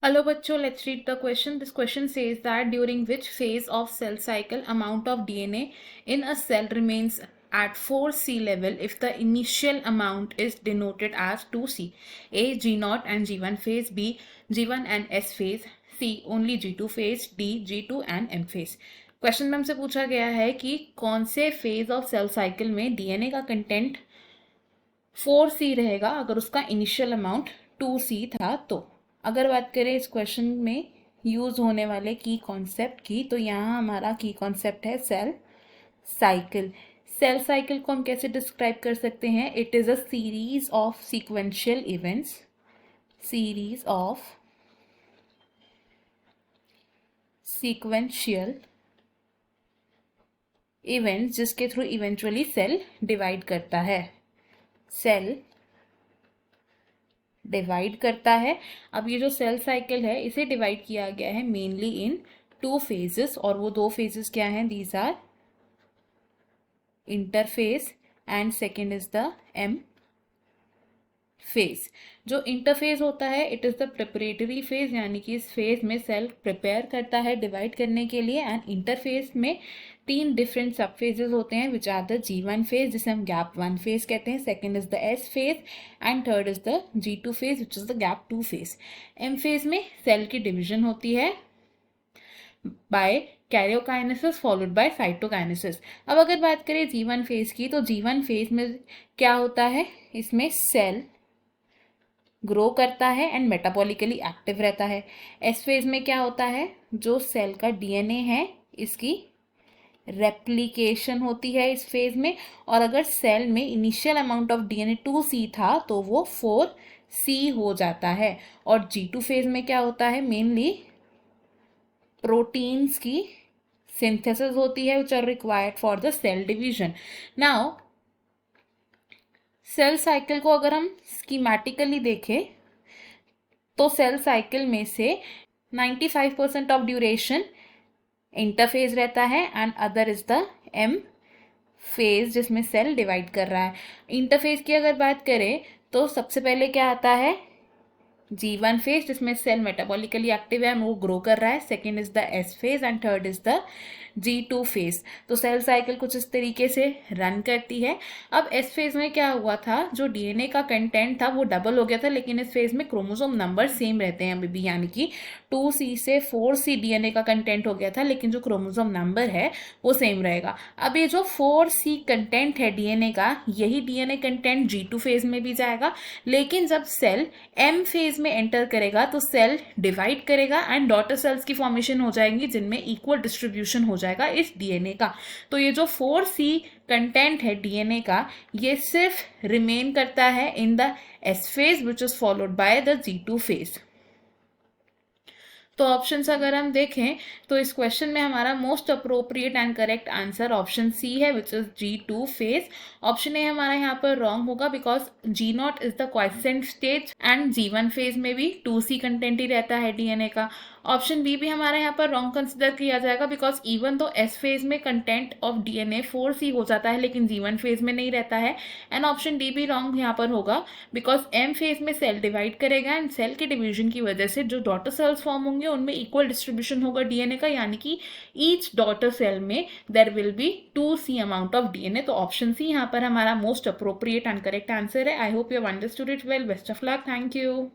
Hello bachcho, let's read the question. This question says that during which phase of cell cycle amount of DNA in a cell remains at 4C level if the initial amount is denoted as 2C. A. G0 and G1 phase. B. G1 and S phase. C. Only G2 phase. D. G2 and M phase. Question में हमसे पूछा गया है कि कौन से phase of cell cycle में DNA का कंटेंट 4C रहेगा अगर उसका इनिशियल अमाउंट 2C था। तो अगर बात करें इस क्वेश्चन में यूज होने वाले की कॉन्सेप्ट की, तो यहाँ हमारा की कॉन्सेप्ट है सेल साइकिल। सेल साइकिल को हम कैसे डिस्क्राइब कर सकते हैं? It is a series of sequential events, series of sequential events जिसके थ्रू इवेंचुअली सेल डिवाइड करता है, सेल डिवाइड करता है। अब ये जो सेल साइकिल है इसे डिवाइड किया गया है मेनली इन 2 फेजेस, और वो 2 फेजेस क्या हैं? These are interphase and second is the M phase. जो इंटरफेज होता है it is the preparatory phase, यानी कि इस फेज में सेल प्रिपेयर करता है डिवाइड करने के लिए। एंड इंटरफेज में 3 डिफरेंट सब फेजेस होते हैं which are the G1 phase जिसे हम गैप 1 फेज कहते हैं, second is the S phase and third is the G2 phase which is the gap 2 phase. M phase में सेल की डिविजन होती है by karyokinesis followed by cytokinesis. अब अगर बात करें G1 फेज की, तो G1 फेज में क्या होता है? इसमें सेल ग्रो करता है एंड मेटाबॉलिकली एक्टिव रहता है। एस फेज में क्या होता है? जो सेल का डीएनए है इसकी रेप्लिकेशन होती है इस फेज में, और अगर सेल में initial amount of DNA 2C था तो वो 4C हो जाता है। और G2 फेज में क्या होता है? मेनली प्रोटीन्स की सिंथेसिस होती है which are required for the cell division. Now cell cycle को अगर हम स्कीमेटिकली देखें तो सेल साइकिल में से 95% ऑफ ड्यूरेशन इंटरफेज रहता है and other is the M phase जिसमें सेल डिवाइड कर रहा है। इंटरफेज की अगर बात करें तो सबसे पहले क्या आता है? G1 फेज जिसमें सेल मेटाबॉलिकली एक्टिव है, वो ग्रो कर रहा है, second is the S phase and third is the G2 phase. तो सेल साइकिल कुछ इस तरीके से रन करती है। अब S फेज में क्या हुआ था? जो डीएनए का कंटेंट था वो डबल हो गया था, लेकिन इस फेज में क्रोमोसोम नंबर सेम रहते हैं अभी भी, यानी कि 2C से 4C डीएनए का कंटेंट हो गया था, लेकिन जो क्रोमोसोम नंबर है वो सेम रहेगा। अब ये जो 4C कंटेंट है डीएनए का, यही डीएनए कंटेंट G2 फेज में भी जाएगा, लेकिन जब सेल M फेज में एंटर करेगा तो सेल डिवाइड करेगा एंड डॉटर सेल्स की फॉर्मेशन हो जाएंगी जिनमें इक्वल डिस्ट्रीब्यूशन हो जाएगा इस डीएनए का। तो ये जो 4C कंटेंट है डीएनए का, ये सिर्फ रिमेन करता है in the S phase which is followed by the G2 phase. तो ऑप्शंस अगर हम देखें तो इस क्वेश्चन में हमारा most appropriate and correct answer option C है which is G2 phase. Option A हमारा यहाँ पर रॉन्ग होगा because G0 is the quiescent stage and G1 phase में भी 2C कंटेंट ही रहता है डीएनए का। ऑप्शन बी भी हमारे यहाँ पर रॉन्ग कंसिडर किया जाएगा बिकॉज इवन तो S फेज में कंटेंट ऑफ डीएनए 4C हो जाता है लेकिन G1 फेज में नहीं रहता है। एंड ऑप्शन डी भी रॉन्ग यहाँ पर होगा बिकॉज M फेज में सेल डिवाइड करेगा एंड सेल के डिवीजन की वजह से जो डॉटर सेल्स फॉर्म होंगे उनमें इक्वल डिस्ट्रीब्यूशन होगा डीएनए का, यानी कि ईच डॉटर सेल में there will be 2C amount of DNA. तो ऑप्शन सी यहाँ पर हमारा most appropriate and correct answer है। I hope you have understood it well. Best of luck. Thank you.